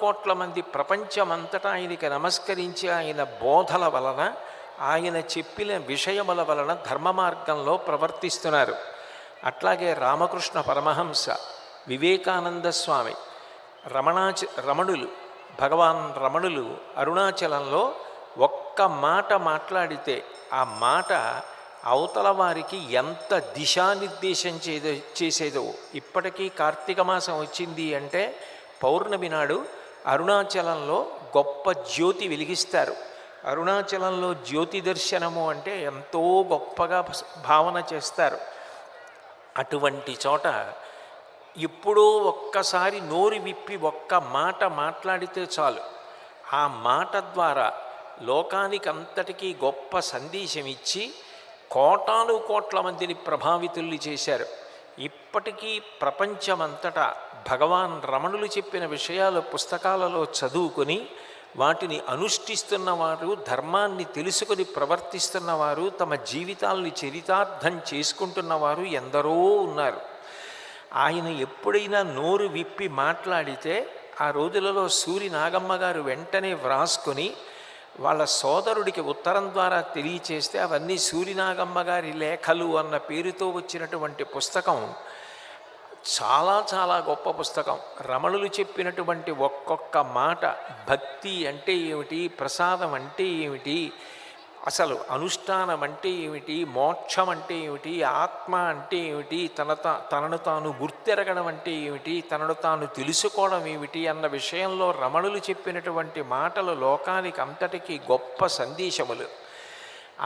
కోట్ల మంది ప్రపంచమంతటా ఆయనకి నమస్కరించి ఆయన బోధల వలన ఆయన చెప్పిన విషయముల వలన ధర్మ మార్గంలో ప్రవర్తిస్తున్నారు. అట్లాగే రామకృష్ణ పరమహంస, వివేకానంద స్వామి, రమణులు, భగవాన్ రమణులు అరుణాచలంలో ఒక్క మాట మాట్లాడితే ఆ మాట అవతల వారికి ఎంత దిశానిర్దేశం చేసేదో. ఇప్పటికీ కార్తీక మాసం వచ్చింది అంటే పౌర్ణమి నాడు అరుణాచలంలో గొప్ప జ్యోతి వెలిగిస్తారు. అరుణాచలంలో జ్యోతి దర్శనము అంటే ఎంతో గొప్పగా భావన చేస్తారు. అటువంటి చోట ఎప్పుడో ఒక్కసారి నోరు విప్పి ఒక్క మాట మాట్లాడితే చాలు, ఆ మాట ద్వారా లోకానికంతటికీ గొప్ప సందేశం ఇచ్చి కోట్ల మందిని ప్రభావితుల్ని చేశారు. ఇప్పటికీ ప్రపంచమంతటా భగవాన్ రమణులు చెప్పిన విషయాలు పుస్తకాలలో చదువుకొని వాటిని అనుష్ఠిస్తున్నవారు, ధర్మాన్ని తెలుసుకొని ప్రవర్తిస్తున్నవారు, తమ జీవితాల్ని చరితార్థం చేసుకుంటున్నవారు ఎందరో ఉన్నారు. ఆయన ఎప్పుడైనా నోరు విప్పి మాట్లాడితే ఆ రోజులలో సూరి నాగమ్మ గారు వెంటనే వ్రాసుకొని వాళ్ళ సోదరుడికి ఉత్తరం ద్వారా తెలియచేస్తే అవన్నీ సూరినాగమ్మ గారి లేఖలు అన్న పేరుతో వచ్చినటువంటి పుస్తకం చాలా చాలా గొప్ప పుస్తకం. రమణులు చెప్పినటువంటి ఒక్కొక్క మాట, భక్తి అంటే ఏమిటి, ప్రసాదం అంటే ఏమిటి, అసలు అనుష్ఠానం అంటే ఏమిటి, మోక్షం అంటే ఏమిటి, ఆత్మ అంటే ఏమిటి, తనను తాను గుర్తెరగడం అంటే ఏమిటి, తనను తాను తెలుసుకోవడం ఏమిటి అన్న విషయంలో రమణులు చెప్పినటువంటి మాటలు లోకానికి అంతటికీ గొప్ప సందేశములు.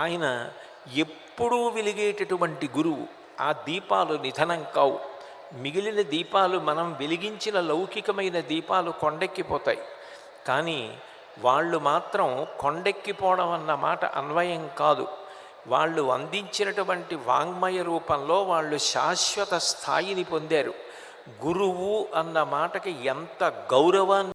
ఆయన ఎప్పుడూ వెలిగేటటువంటి గురువు. ఆ దీపాలు నిధనం కావు. మిగిలిన దీపాలు మనం వెలిగించిన లౌకికమైన దీపాలు కొండెక్కిపోతాయి, కానీ వాళ్ళు మాత్రం కొండెక్కిపోవడం అన్న మాట అన్వయం కాదు. వాళ్ళు అందించినటువంటి వాంగ్మయ రూపంలో వాళ్ళు శాశ్వత స్థాయిని పొందారు. గురువు అన్న మాటకి ఎంత గౌరవాన్ని